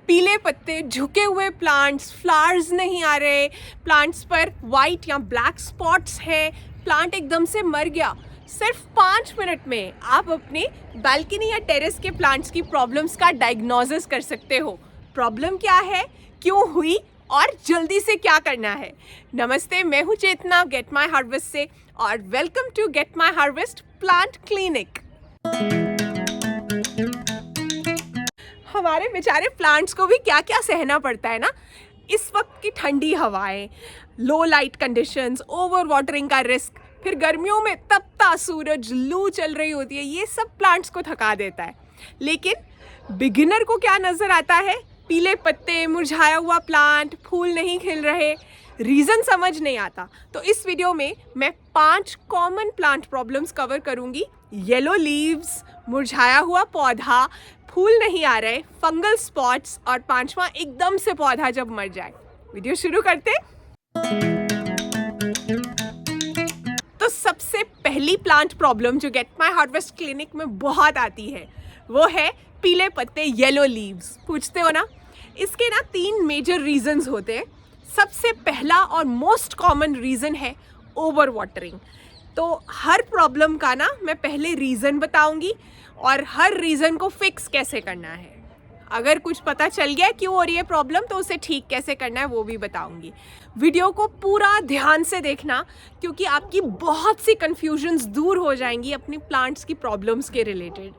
पीले पत्ते, झुके हुए प्लांट्स, फ्लावर्स नहीं आ रहे, प्लांट्स पर वाइट या ब्लैक स्पॉट्स हैं, प्लांट एकदम से मर गया। सिर्फ 5 मिनट में आप अपने बालकनी या टेरेस के प्लांट्स की प्रॉब्लम्स का डायग्नोसिस कर सकते हो। प्रॉब्लम क्या है, क्यों हुई और जल्दी से क्या करना है। नमस्ते, मैं हूँ चेतना गेट माई हार्वेस्ट से और welcome to get my harvest plant clinic. हमारे बेचारे प्लांट्स को भी क्या क्या सहना पड़ता है ना। इस वक्त की ठंडी हवाएं, लो लाइट कंडीशंस, ओवर वाटरिंग का रिस्क, फिर गर्मियों में तपता सूरज, लू चल रही होती है, ये सब प्लांट्स को थका देता है। लेकिन बिगिनर को क्या नज़र आता है? पीले पत्ते, मुरझाया हुआ प्लांट, फूल नहीं खिल रहे, रीज़न समझ नहीं आता। तो इस वीडियो में मैं 5 कॉमन प्लांट प्रॉब्लम्स कवर करूंगी। येलो लीव्स, मुरझाया हुआ पौधा, फूल नहीं आ रहे, फंगल स्पॉट्स और 5वां एकदम से पौधा जब मर जाए। वीडियो शुरू करते। तो सबसे पहली प्लांट प्रॉब्लम जो गेट माई हार्वेस्ट क्लिनिक में बहुत आती है वो है पीले पत्ते, येलो लीव्स। पूछते हो ना, इसके ना 3 मेजर रीजंस होते हैं। सबसे पहला और मोस्ट कॉमन रीज़न है ओवर वाटरिंग। तो हर प्रॉब्लम का ना मैं पहले रीज़न बताऊंगी और हर रीज़न को फिक्स कैसे करना है। अगर कुछ पता चल गया क्यों हो रही है प्रॉब्लम तो उसे ठीक कैसे करना है वो भी बताऊंगी। वीडियो को पूरा ध्यान से देखना क्योंकि आपकी बहुत सी कन्फ्यूजन्स दूर हो जाएंगी अपनी प्लांट्स की प्रॉब्लम्स के रिलेटेड।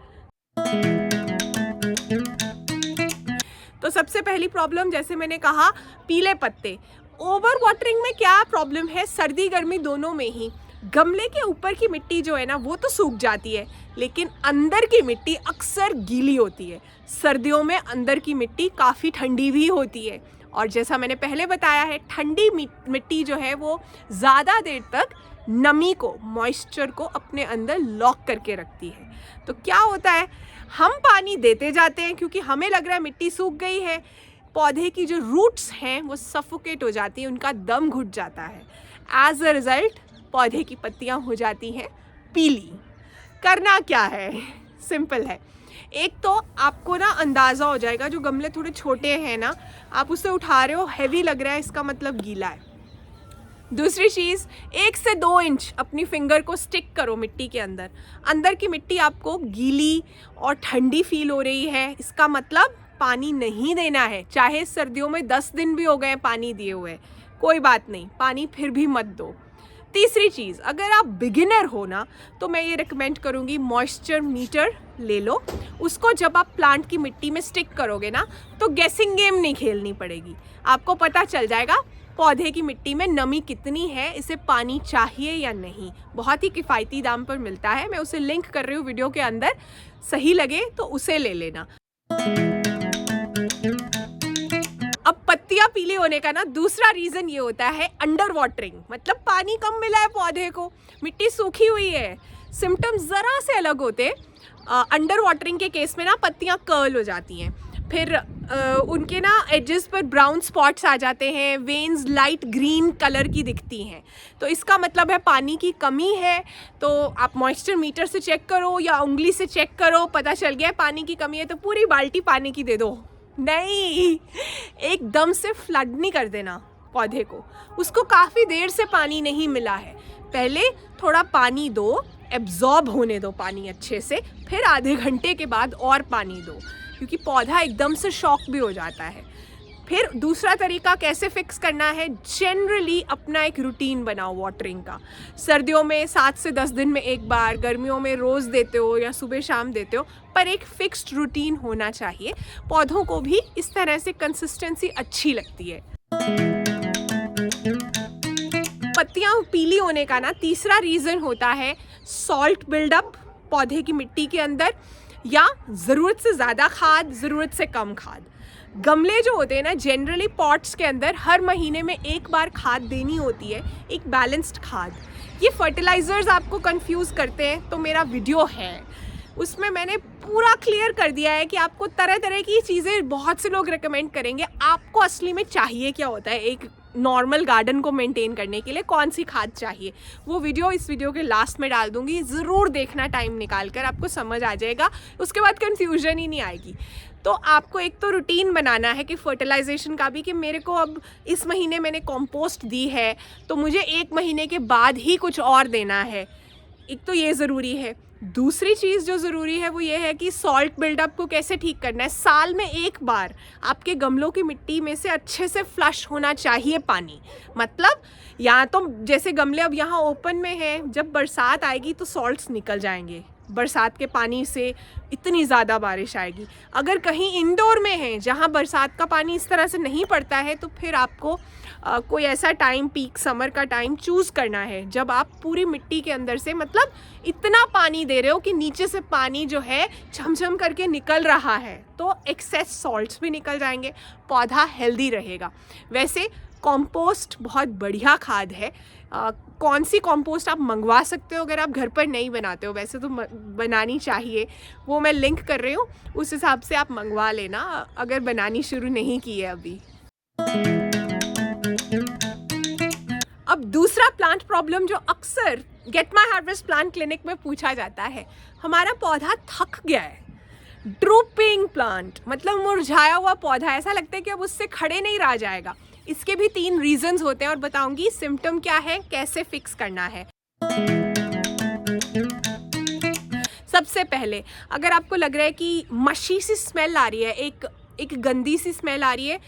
तो सबसे पहली प्रॉब्लम, जैसे मैंने कहा, पीले पत्ते। ओवर वाटरिंग में क्या प्रॉब्लम है? सर्दी गर्मी दोनों में ही गमले के ऊपर की मिट्टी जो है ना वो तो सूख जाती है, लेकिन अंदर की मिट्टी अक्सर गीली होती है। सर्दियों में अंदर की मिट्टी काफ़ी ठंडी भी होती है और जैसा मैंने पहले बताया है, ठंडी मिट्टी जो है वो ज़्यादा देर तक नमी को, मॉइस्चर को अपने अंदर लॉक करके रखती है। तो क्या होता है, हम पानी देते जाते हैं क्योंकि हमें लग रहा है मिट्टी सूख गई है, पौधे की जो रूट्स हैं वो सफोकेट हो जाती हैं, उनका दम घुट जाता है। एज अ रिज़ल्ट पौधे की पत्तियां हो जाती हैं पीली। करना क्या है? सिंपल है। एक तो आपको ना अंदाज़ा हो जाएगा, जो गमले थोड़े छोटे हैं ना, आप उसे उठा रहे हो, हैवी लग रहा है, इसका मतलब गीला है। दूसरी चीज़, 1 से 2 इंच अपनी फिंगर को स्टिक करो मिट्टी के अंदर। अंदर की मिट्टी आपको गीली और ठंडी फील हो रही है, इसका मतलब पानी नहीं देना है। चाहे सर्दियों में 10 दिन भी हो गए पानी दिए हुए, कोई बात नहीं, पानी फिर भी मत दो। तीसरी चीज़, अगर आप बिगिनर हो ना तो मैं ये रिकमेंड करूँगी, मॉइस्चर मीटर ले लो। उसको जब आप प्लांट की मिट्टी में स्टिक करोगे ना तो गेसिंग गेम नहीं खेलनी पड़ेगी, आपको पता चल जाएगा पौधे की मिट्टी में नमी कितनी है, इसे पानी चाहिए या नहीं। बहुत ही किफ़ायती दाम पर मिलता है, मैं उसे लिंक कर रही हूँ वीडियो के अंदर, सही लगे तो उसे ले लेना। अब पत्तियां पीली होने का ना दूसरा रीज़न ये होता है अंडर वाटरिंग, मतलब पानी कम मिला है पौधे को, मिट्टी सूखी हुई है। सिम्टम्स ज़रा से अलग होते। अंडर वाटरिंग के केस में ना पत्तियां कर्ल हो जाती हैं, फिर उनके ना एजेस पर ब्राउन स्पॉट्स आ जाते हैं, वेन्स लाइट ग्रीन कलर की दिखती हैं। तो इसका मतलब है पानी की कमी है। तो आप मॉइस्चर मीटर से चेक करो या उंगली से चेक करो, पता चल गया पानी की कमी है तो पूरी बाल्टी पानी की दे दो। नहीं, एकदम से फ्लड नहीं कर देना पौधे को, उसको काफ़ी देर से पानी नहीं मिला है, पहले थोड़ा पानी दो, एब्जॉर्ब होने दो पानी अच्छे से, फिर आधे घंटे के बाद और पानी दो, क्योंकि पौधा एकदम से शॉक भी हो जाता है। फिर दूसरा तरीका कैसे फिक्स करना है, जनरली अपना एक रूटीन बनाओ वाटरिंग का। सर्दियों में 7 से 10 दिन में एक बार, गर्मियों में रोज़ देते हो या सुबह शाम देते हो, पर एक फिक्स्ड रूटीन होना चाहिए। पौधों को भी इस तरह से कंसिस्टेंसी अच्छी लगती है। पत्तियां पीली होने का ना तीसरा रीज़न होता है सॉल्ट बिल्डअप पौधे की मिट्टी के अंदर, या ज़रूरत से ज़्यादा खाद, ज़रूरत से कम खाद। गमले जो होते हैं ना, जनरली पॉट्स के अंदर हर महीने में एक बार खाद देनी होती है, एक बैलेंस्ड खाद। ये फर्टिलाइज़र्स आपको कंफ्यूज करते हैं तो मेरा वीडियो है, उसमें मैंने पूरा क्लियर कर दिया है कि आपको तरह तरह की चीज़ें बहुत से लोग रेकमेंड करेंगे, आपको असली में चाहिए क्या होता है एक नॉर्मल गार्डन को मेंटेन करने के लिए, कौन सी खाद चाहिए। वो वीडियो इस वीडियो के लास्ट में डाल दूंगी, ज़रूर देखना टाइम निकाल कर, आपको समझ आ जाएगा, उसके बाद कन्फ्यूजन ही नहीं आएगी। तो आपको एक तो रूटीन बनाना है कि फर्टिलाइजेशन का भी, कि मेरे को अब इस महीने मैंने कंपोस्ट दी है तो मुझे 1 महीने के बाद ही कुछ और देना है, एक तो ये ज़रूरी है। दूसरी चीज़ जो ज़रूरी है वो ये है कि सॉल्ट बिल्डअप को कैसे ठीक करना है। साल में 1 बार आपके गमलों की मिट्टी में से अच्छे से फ्लश होना चाहिए पानी। मतलब या तो जैसे गमले अब यहाँ ओपन में हैं, जब बरसात आएगी तो सॉल्ट्स निकल जाएंगे, बरसात के पानी से इतनी ज़्यादा बारिश आएगी। अगर कहीं इंडोर में है जहाँ बरसात का पानी इस तरह से नहीं पड़ता है तो फिर आपको कोई ऐसा टाइम, पीक समर का टाइम चूज़ करना है जब आप पूरी मिट्टी के अंदर से मतलब इतना पानी दे रहे हो कि नीचे से पानी जो है झमझम करके निकल रहा है, तो एक्सेस सॉल्ट्स भी निकल जाएंगे, पौधा हेल्दी रहेगा। वैसे कंपोस्ट बहुत बढ़िया खाद है। कौन सी कंपोस्ट आप मंगवा सकते हो अगर आप घर पर नहीं बनाते हो, वैसे तो बनानी चाहिए, वो मैं लिंक कर रही हूँ, उस हिसाब से आप मंगवा लेना अगर बनानी शुरू नहीं की है अभी। अब दूसरा प्लांट प्रॉब्लम जो अक्सर gate my harvest plant clinic में पूछा जाता है, हमारा पौधा थक गया है, ड्रूपिंग प्लांट, मतलब मुरझाया हुआ पौधा, ऐसा लगता है कि अब उससे खड़े नहीं रहा जाएगा। इसके भी 3 रीजंस होते हैं और बताऊंगी सिम्टम क्या है, कैसे फिक्स करना है। सबसे पहले अगर आपको लग रहा है कि मशी सी स्मेल आ रही है, एक गंदी सी स्मेल आ रही है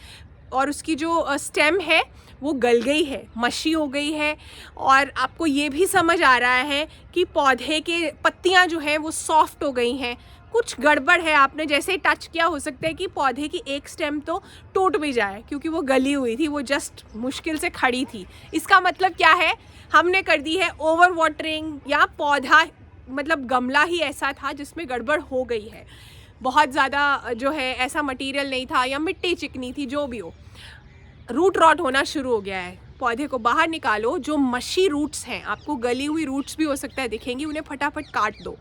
और उसकी जो स्टेम है वो गल गई है, मशी हो गई है, और आपको ये भी समझ आ रहा है कि पौधे के पत्तियां जो हैं वो सॉफ्ट हो गई हैं, कुछ गड़बड़ है, आपने जैसे ही टच किया हो सकता है कि पौधे की एक स्टेम तो टूट भी जाए क्योंकि वो गली हुई थी, वो जस्ट मुश्किल से खड़ी थी। इसका मतलब क्या है, हमने कर दी है ओवर वाटरिंग, या पौधा मतलब गमला ही ऐसा था जिसमें गड़बड़ हो गई है, बहुत ज़्यादा जो है ऐसा मटेरियल नहीं था या मिट्टी चिकनी थी, जो भी हो, रूट रॉट होना शुरू हो गया है। पौधे को बाहर निकालो, जो मशी रूट्स हैं, आपको गली हुई रूट्स भी हो सकता है दिखेंगी, उन्हें फटाफट काट दो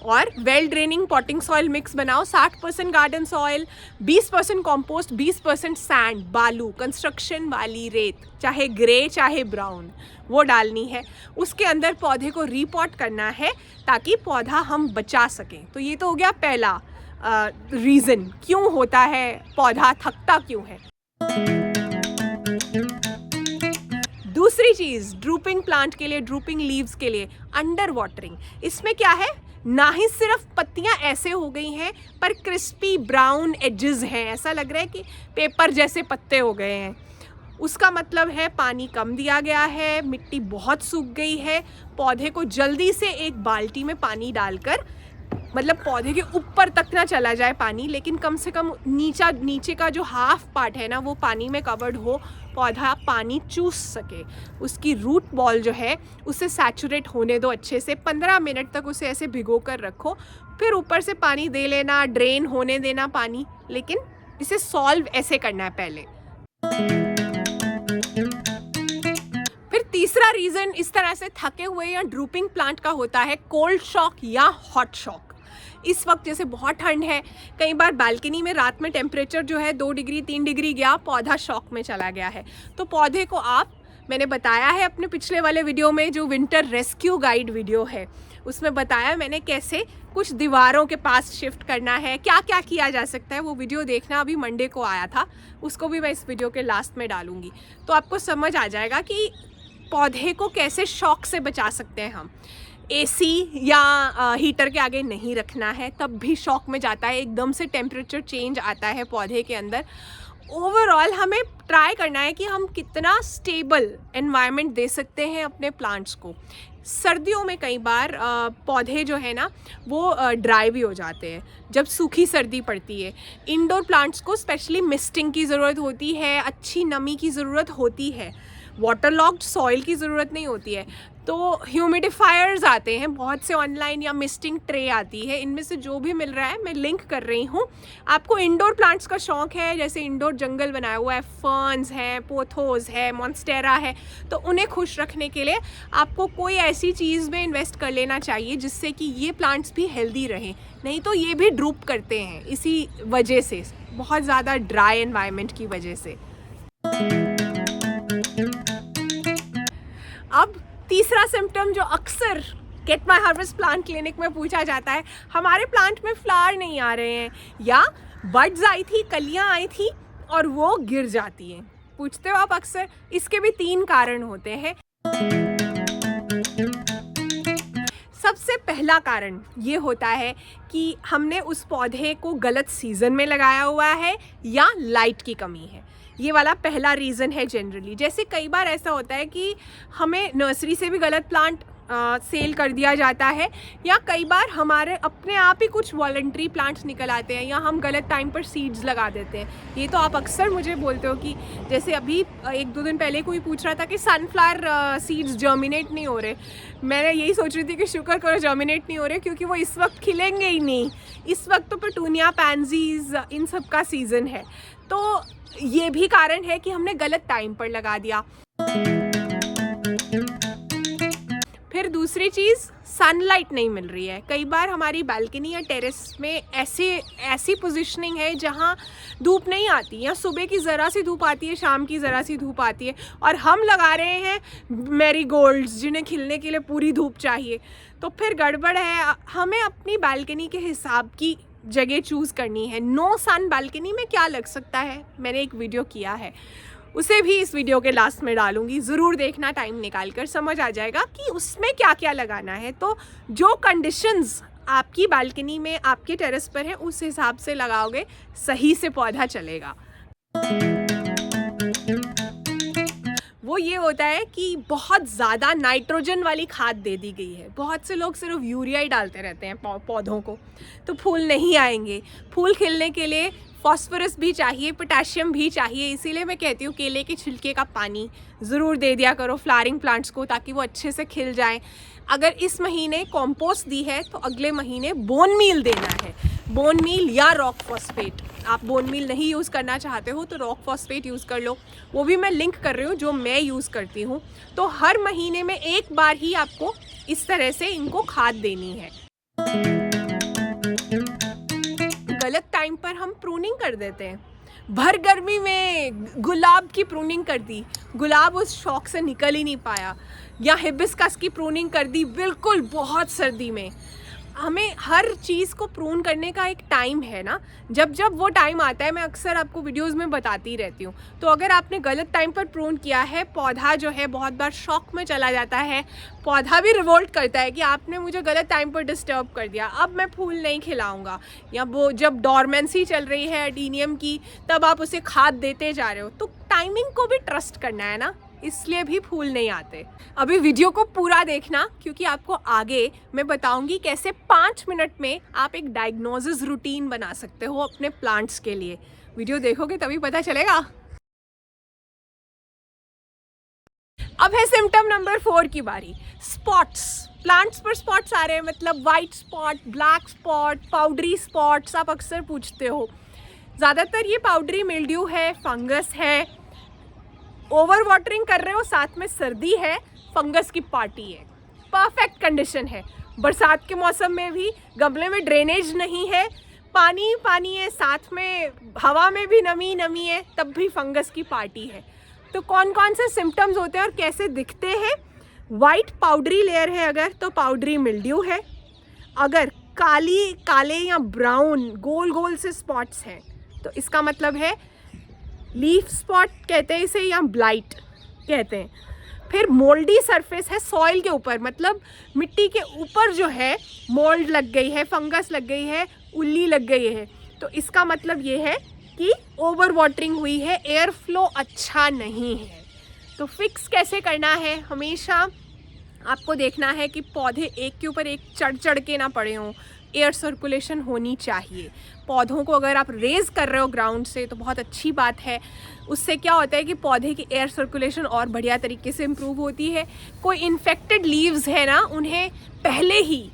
और well draining potting soil mix बनाओ, 60% गार्डन सॉइल, 20% कॉम्पोस्ट, 20% सैंड, बालू, कंस्ट्रक्शन वाली रेत, चाहे ग्रे चाहे ब्राउन, वो डालनी है। उसके अंदर पौधे को रीपॉट करना है ताकि पौधा हम बचा सकें। तो ये तो हो गया पहला रीज़न क्यों होता है, पौधा थकता क्यों है। दूसरी चीज़ ड्रूपिंग प्लांट के लिए, ड्रूपिंग लीव्स के लिए, अंडर वाटरिंग। इसमें क्या है, ना ही सिर्फ पत्तियां ऐसे हो गई हैं पर क्रिस्पी ब्राउन एजेस हैं, ऐसा लग रहा है कि पेपर जैसे पत्ते हो गए हैं। उसका मतलब है पानी कम दिया गया है, मिट्टी बहुत सूख गई है। पौधे को जल्दी से एक बाल्टी में पानी डालकर, मतलब पौधे के ऊपर तक ना चला जाए पानी, लेकिन कम से कम नीचे का जो हाफ पार्ट है ना वो पानी में कवर्ड हो, पौधा पानी चूस सके, उसकी रूट बॉल जो है उसे सैचुरेट होने दो अच्छे से, 15 मिनट तक उसे ऐसे भिगो कर रखो, फिर ऊपर से पानी दे लेना, ड्रेन होने देना पानी, लेकिन इसे सॉल्व ऐसे करना है पहले। फिर तीसरा रीज़न इस तरह से थके हुए या ड्रूपिंग प्लांट का होता है कोल्ड शॉक या हॉट शॉक। इस वक्त जैसे बहुत ठंड है, कई बार बालकनी में रात में टेम्परेचर जो है 2 डिग्री 3 डिग्री गया, पौधा शॉक में चला गया है, तो पौधे को आप, मैंने बताया है अपने पिछले वाले वीडियो में जो विंटर रेस्क्यू गाइड वीडियो है उसमें बताया मैंने कैसे कुछ दीवारों के पास शिफ्ट करना है, क्या क्या किया जा सकता है, वो वीडियो देखना, अभी मंडे को आया था, उसको भी मैं इस वीडियो के लास्ट में डालूंगी, तो आपको समझ आ जाएगा कि पौधे को कैसे शॉक से बचा सकते हैं हम। एसी या हीटर के आगे नहीं रखना है, तब भी शॉक में जाता है, एकदम से टेम्परेचर चेंज आता है पौधे के अंदर। ओवरऑल हमें ट्राई करना है कि हम कितना स्टेबल एनवायरनमेंट दे सकते हैं अपने प्लांट्स को। सर्दियों में कई बार पौधे जो है ना वो ड्राई भी हो जाते हैं जब सूखी सर्दी पड़ती है। इंडोर प्लांट्स को स्पेशली मिस्टिंग की ज़रूरत होती है, अच्छी नमी की ज़रूरत होती है, वाटर लॉक्ड सॉइल की ज़रूरत नहीं होती है। तो ह्यूमिडिफायर्स आते हैं बहुत से ऑनलाइन, या मिस्टिंग ट्रे आती है, इनमें से जो भी मिल रहा है मैं लिंक कर रही हूँ। आपको इंडोर प्लांट्स का शौक़ है, जैसे इंडोर जंगल बनाया हुआ है, फर्न्स हैं, पोथोस है, मॉन्स्टेरा है, तो उन्हें खुश रखने के लिए आपको कोई ऐसी चीज़ में इन्वेस्ट कर लेना चाहिए जिससे कि ये प्लांट्स भी हेल्दी रहें, नहीं तो ये भी ड्रूप करते हैं इसी वजह से, बहुत ज़्यादा ड्राई एनवायरनमेंट की वजह से। अब तीसरा सिम्टम जो अक्सर gate my harvest plant clinic में पूछा जाता है, हमारे प्लांट में फ्लावर नहीं आ रहे हैं, या बड्स आई थी, कलियां आई थी और वो गिर जाती हैं, पूछते हो आप अक्सर। इसके भी 3 कारण होते हैं। सबसे पहला कारण ये होता है कि हमने उस पौधे को गलत सीज़न में लगाया हुआ है या लाइट की कमी है। ये वाला पहला रीज़न है जनरली। जैसे कई बार ऐसा होता है कि हमें नर्सरी से भी गलत प्लांट सेल कर दिया जाता है, या कई बार हमारे अपने आप ही कुछ वॉलंटरी प्लांट्स निकल आते हैं, या हम गलत टाइम पर सीड्स लगा देते हैं। ये तो आप अक्सर मुझे बोलते हो कि जैसे अभी 1-2 दिन पहले कोई पूछ रहा था कि सनफ्लावर सीड्स जर्मिनेट नहीं हो रहे। मैंने यही सोच रही थी कि शुक्र करो जर्मिनेट नहीं हो रहे, क्योंकि वो इस वक्त खिलेंगे ही नहीं। इस वक्त तो पेटूनिया, पैंजीज, इन सब का सीज़न है। तो ये भी कारण है कि हमने गलत टाइम पर लगा दिया। फिर दूसरी चीज़, सनलाइट नहीं मिल रही है। कई बार हमारी बालकनी या टेरेस में ऐसी पोजीशनिंग है जहाँ धूप नहीं आती, या सुबह की ज़रा सी धूप आती है, शाम की ज़रा सी धूप आती है, और हम लगा रहे हैं मैरीगोल्ड्स जिन्हें खिलने के लिए पूरी धूप चाहिए, तो फिर गड़बड़ है। हमें अपनी बालकनी के हिसाब की जगह चूज़ करनी है। नो सन बालकनी में क्या लग सकता है, मैंने एक वीडियो किया है, उसे भी इस वीडियो के लास्ट में डालूंगी, ज़रूर देखना, टाइम निकाल कर, समझ आ जाएगा कि उसमें क्या क्या लगाना है। तो जो कंडीशंस आपकी बालकनी में, आपके टेरेस पर है, उस हिसाब से लगाओगे, सही से पौधा चलेगा। वो ये होता है कि बहुत ज़्यादा नाइट्रोजन वाली खाद दे दी गई है। बहुत से लोग सिर्फ यूरिया ही डालते रहते हैं पौधों को, तो फूल नहीं आएंगे। फूल खिलने के लिए फॉस्फोरस भी चाहिए, पोटेशियम भी चाहिए। इसीलिए मैं कहती हूँ केले के छिलके का पानी ज़रूर दे दिया करो फ्लावरिंग प्लांट्स को, ताकि वो अच्छे से खिल जाएं। अगर इस महीने कॉम्पोस्ट दी है तो अगले महीने बोन मील देना है, बोन मील या रॉक फॉस्फेट। आप बोन मील नहीं यूज़ करना चाहते हो तो रॉक फॉस्फेट यूज़ कर लो, वो भी मैं लिंक कर रही हूँ जो मैं यूज़ करती हूँ। तो हर महीने में एक बार ही आपको इस तरह से इनको खाद देनी है। गलत टाइम पर हम प्रूनिंग कर देते हैं। भर गर्मी में गुलाब की प्रूनिंग कर दी, गुलाब उस शौक से निकल ही नहीं पाया, या हिबिस्कस की प्रूनिंग कर दी बिल्कुल बहुत सर्दी में। हमें हर चीज़ को प्रून करने का एक टाइम है ना, जब वो टाइम आता है, मैं अक्सर आपको वीडियोस में बताती रहती हूँ। तो अगर आपने गलत टाइम पर प्रून किया है, पौधा जो है बहुत बार शॉक में चला जाता है, पौधा भी रिवोल्ट करता है कि आपने मुझे गलत टाइम पर डिस्टर्ब कर दिया, अब मैं फूल नहीं खिलाऊंगा। या वो जब डॉर्मेंसी चल रही है एडीनियम की, तब आप उसे खाद देते जा रहे हो, तो टाइमिंग को भी ट्रस्ट करना है ना, इसलिए भी फूल नहीं आते। अभी वीडियो को पूरा देखना, क्योंकि आपको आगे मैं बताऊंगी कैसे 5 मिनट में आप एक डायग्नोसिस रूटीन बना सकते हो अपने प्लांट्स के लिए। वीडियो देखोगे तभी पता चलेगा। अब है सिम्टम नंबर 4 की बारी, स्पॉट्स। प्लांट्स पर स्पॉट्स आ रहे हैं, मतलब white spot, black spot, powdery spots आप अक्सर पूछते हो। ज़्यादातर ये पाउडरी मिल्ड्यू है, फंगस है, ओवर वाटरिंग कर रहे हो, साथ में सर्दी है, फंगस की पार्टी है, परफेक्ट कंडीशन है। बरसात के मौसम में भी गमले में ड्रेनेज नहीं है, पानी पानी है, साथ में हवा में भी नमी है, तब भी फंगस की पार्टी है। तो कौन कौन से सिम्टम्स होते हैं और कैसे दिखते हैं? वाइट पाउडरी लेयर है अगर, तो पाउडरी मिल्ड्यू है। अगर काले या ब्राउन गोल गोल से स्पॉट्स हैं तो इसका मतलब है लीफ स्पॉट कहते हैं इसे, या ब्लाइट कहते हैं। फिर मोल्डी सरफेस है सॉइल के ऊपर, मतलब मिट्टी के ऊपर जो है मोल्ड लग गई है, फंगस लग गई है, उल्ली लग गई है, तो इसका मतलब ये है कि ओवर वाटरिंग हुई है, एयर फ्लो अच्छा नहीं है। तो फिक्स कैसे करना है? हमेशा आपको देखना है कि पौधे एक के ऊपर एक चढ़ के ना पड़े हों, एयर सर्कुलेशन होनी चाहिए। पौधों को अगर आप रेज़ कर रहे हो ग्राउंड से तो बहुत अच्छी बात है। उससे क्या होता है कि पौधे की एयर सर्कुलेशन और बढ़िया तरीके से इम्प्रूव होती है। कोई इन्फेक्टेड लीव्स है ना, उन्हें पहले ही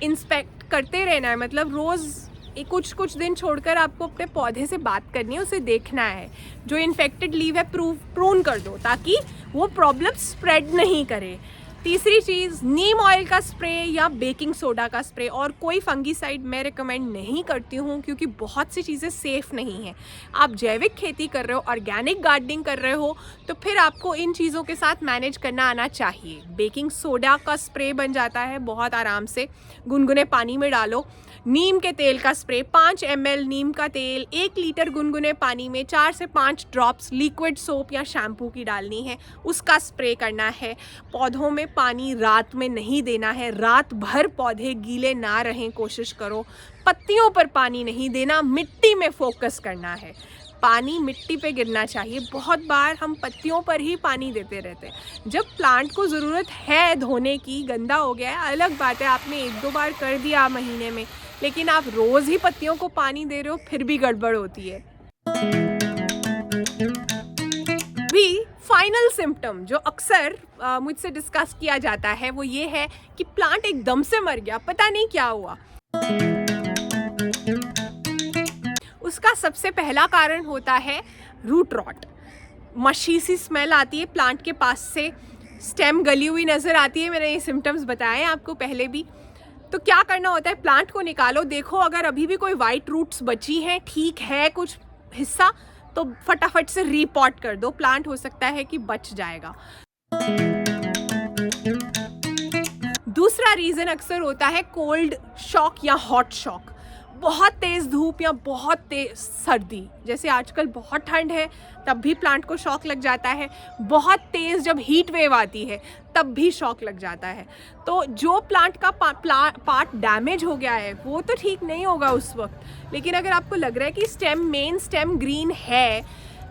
इंस्पेक्ट करते रहना है, मतलब रोज़ कुछ दिन छोड़कर आपको अपने पौधे से बात करनी है, उसे देखना है। जो इन्फेक्टेड लीव है प्रून कर दो ताकि वो प्रॉब्लम स्प्रेड नहीं करे। तीसरी चीज़, नीम ऑयल का स्प्रे या बेकिंग सोडा का स्प्रे, और कोई फंगीसाइड मैं रिकमेंड नहीं करती हूँ क्योंकि बहुत सी चीज़ें सेफ़ नहीं हैं। आप जैविक खेती कर रहे हो, ऑर्गेनिक गार्डनिंग कर रहे हो, तो फिर आपको इन चीज़ों के साथ मैनेज करना आना चाहिए। बेकिंग सोडा का स्प्रे बन जाता है बहुत आराम से, गुनगुने पानी में डालो। नीम के तेल का स्प्रे, 5 ml नीम का तेल 1 लीटर गुनगुने पानी में 4 से 5 ड्रॉप्स लिक्विड सोप या शैम्पू की डालनी है, उसका स्प्रे करना है। पौधों में पानी रात में नहीं देना है, रात भर पौधे गीले ना रहें कोशिश करो। पत्तियों पर पानी नहीं देना, मिट्टी में फोकस करना है। पानी मिट्टी पे गिरना चाहिए। बहुत बार हम पत्तियों पर ही पानी देते रहते हैं। जब प्लांट को ज़रूरत है धोने की, गंदा हो गया है, अलग बात है, आपने 1-2 बार कर दिया महीने में, लेकिन आप रोज़ ही पत्तियों को पानी दे रहे हो, फिर भी गड़बड़ होती है। भी फाइनल सिम्टम जो अक्सर मुझसे डिस्कस किया जाता है वो ये है कि प्लांट एकदम से मर गया, पता नहीं क्या हुआ। उसका सबसे पहला कारण होता है रूट रॉट। मशी सी स्मेल आती है प्लांट के पास से, स्टेम गली हुई नज़र आती है। मैंने ये सिम्टम्स बताए हैं आपको पहले भी। तो क्या करना होता है, प्लांट को निकालो, देखो अगर अभी भी कोई वाइट रूट्स बची हैं, ठीक है कुछ हिस्सा, तो फटाफट से रीपॉट कर दो, प्लांट हो सकता है कि बच जाएगा। दूसरा रीज़न अक्सर होता है कोल्ड शॉक या हॉट शॉक। बहुत तेज़ धूप या बहुत तेज़ सर्दी, जैसे आजकल बहुत ठंड है तब भी प्लांट को शॉक लग जाता है। बहुत तेज़ जब हीट वेव आती है तब भी शॉक लग जाता है। तो जो प्लांट का पार्ट डैमेज हो गया है वो तो ठीक नहीं होगा उस वक्त, लेकिन अगर आपको लग रहा है कि मेन स्टेम ग्रीन है,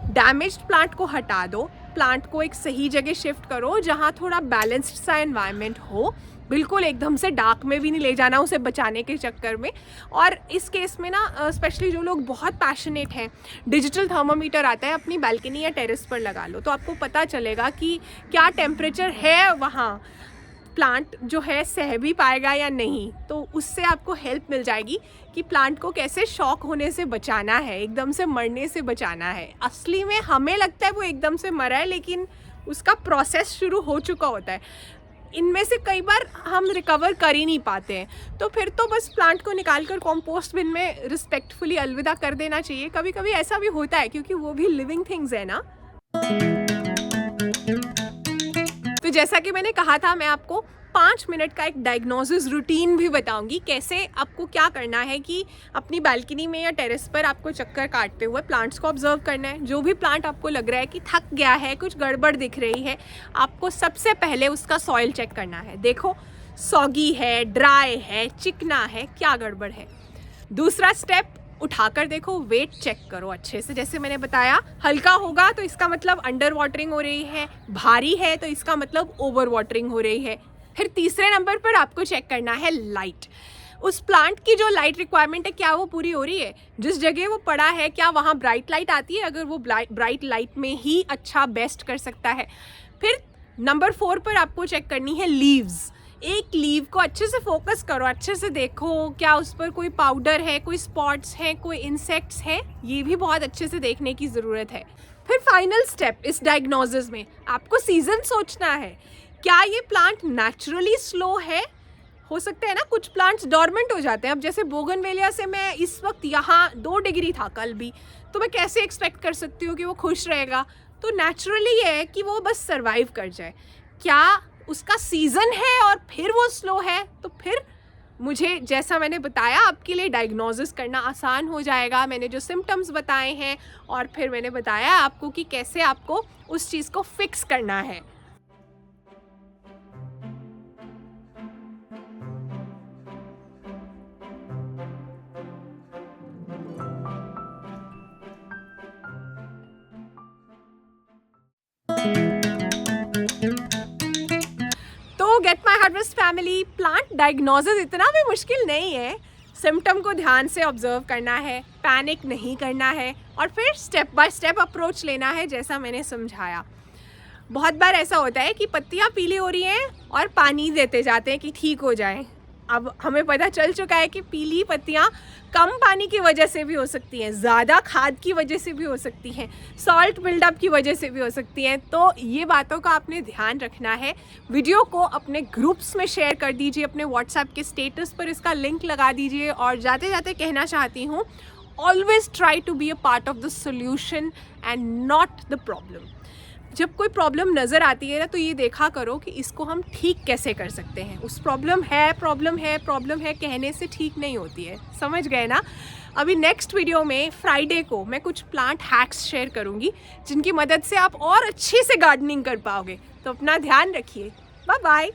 डैमेज्ड प्लांट को हटा दो, प्लांट को एक सही जगह शिफ्ट करो जहाँ थोड़ा बैलेंस्ड सा एनवायरनमेंट हो। बिल्कुल एकदम से डार्क में भी नहीं ले जाना उसे बचाने के चक्कर में। और इस केस में ना स्पेशली जो लोग बहुत पैशनेट हैं, डिजिटल थर्मामीटर आता है, अपनी बालकनी या टेरेस पर लगा लो तो आपको पता चलेगा कि क्या टेम्परेचर है वहाँ, प्लांट जो है सह भी पाएगा या नहीं। तो उससे आपको हेल्प मिल जाएगी कि प्लांट को कैसे शॉक होने से बचाना है, एकदम से मरने से बचाना है। असली में हमें लगता है वो एकदम से मरा है, लेकिन उसका प्रोसेस शुरू हो चुका होता है। इनमें से कई बार हम रिकवर कर ही नहीं पाते हैं, तो फिर तो बस प्लांट को निकाल कर कॉम्पोस्ट बिन में रिस्पेक्टफुली अलविदा कर देना चाहिए। कभी कभी ऐसा भी होता है क्योंकि वो भी लिविंग थिंग्स है ना। तो जैसा कि मैंने कहा था, मैं आपको 5 मिनट का एक डायग्नोसिस रूटीन भी बताऊंगी, कैसे आपको क्या करना है कि अपनी बालकनी में या टेरेस पर आपको चक्कर काटते हुए प्लांट्स को ऑब्जर्व करना है। जो भी प्लांट आपको लग रहा है कि थक गया है, कुछ गड़बड़ दिख रही है, आपको सबसे पहले उसका सॉइल चेक करना है। देखो सॉगी है, ड्राई है, चिकना है, क्या गड़बड़ है। दूसरा स्टेप, उठाकर देखो, वेट चेक करो अच्छे से। जैसे मैंने बताया, हल्का होगा तो इसका मतलब अंडर वाटरिंग हो रही है, भारी है तो इसका मतलब ओवर वाटरिंग हो रही है। फिर तीसरे नंबर पर आपको चेक करना है लाइट। उस प्लांट की जो लाइट रिक्वायरमेंट है क्या वो पूरी हो रही है, जिस जगह वो पड़ा है क्या वहाँ ब्राइट लाइट आती है, अगर वो ब्राइट लाइट में ही अच्छा बेस्ट कर सकता है। फिर नंबर 4 पर आपको चेक करनी है लीव्स। एक लीव को अच्छे से फोकस करो, अच्छे से देखो क्या उस पर कोई पाउडर है, कोई स्पॉट्स हैं, कोई इंसेक्ट्स हैं, ये भी बहुत अच्छे से देखने की ज़रूरत है। फिर फाइनल स्टेप इस डायग्नोसिस में आपको सीजन सोचना है। क्या ये प्लांट नेचुरली स्लो है? हो सकता है ना कुछ प्लांट्स डॉर्मेंट हो जाते हैं। अब जैसे बोगनवेलिया से मैं इस वक्त यहाँ 2 डिग्री था कल भी, तो मैं कैसे एक्सपेक्ट कर सकती हूँ कि वो खुश रहेगा। तो नेचुरली ये है कि वो बस सर्वाइव कर जाए। क्या उसका सीज़न है और फिर वो स्लो है, तो फिर मुझे जैसा मैंने बताया आपके लिए डायग्नोसिस करना आसान हो जाएगा। मैंने जो सिम्टम्स बताए हैं और फिर मैंने बताया आपको कि कैसे आपको उस चीज़ को फिक्स करना है। तो gate my harvest family, plant diagnosis इतना भी मुश्किल नहीं है। सिम्टम को ध्यान से ऑब्जर्व करना है, पैनिक नहीं करना है और फिर स्टेप बाय स्टेप अप्रोच लेना है जैसा मैंने समझाया। बहुत बार ऐसा होता है कि पत्तियां पीली हो रही हैं और पानी देते जाते हैं कि ठीक हो जाए। अब हमें पता चल चुका है कि पीली पत्तियां कम पानी की वजह से भी हो सकती हैं, ज़्यादा खाद की वजह से भी हो सकती हैं, सॉल्ट बिल्डअप की वजह से भी हो सकती हैं। तो ये बातों का आपने ध्यान रखना है। वीडियो को अपने ग्रुप्स में शेयर कर दीजिए, अपने व्हाट्सएप के स्टेटस पर इसका लिंक लगा दीजिए। और जाते जाते कहना चाहती हूँ, always try to be a part of the solution and not the problem. जब कोई प्रॉब्लम नज़र आती है ना, तो ये देखा करो कि इसको हम ठीक कैसे कर सकते हैं। उस प्रॉब्लम है कहने से ठीक नहीं होती है, समझ गए ना। अभी नेक्स्ट वीडियो में फ्राइडे को मैं कुछ प्लांट हैक्स शेयर करूँगी जिनकी मदद से आप और अच्छे से गार्डनिंग कर पाओगे। तो अपना ध्यान रखिए। Bye bye.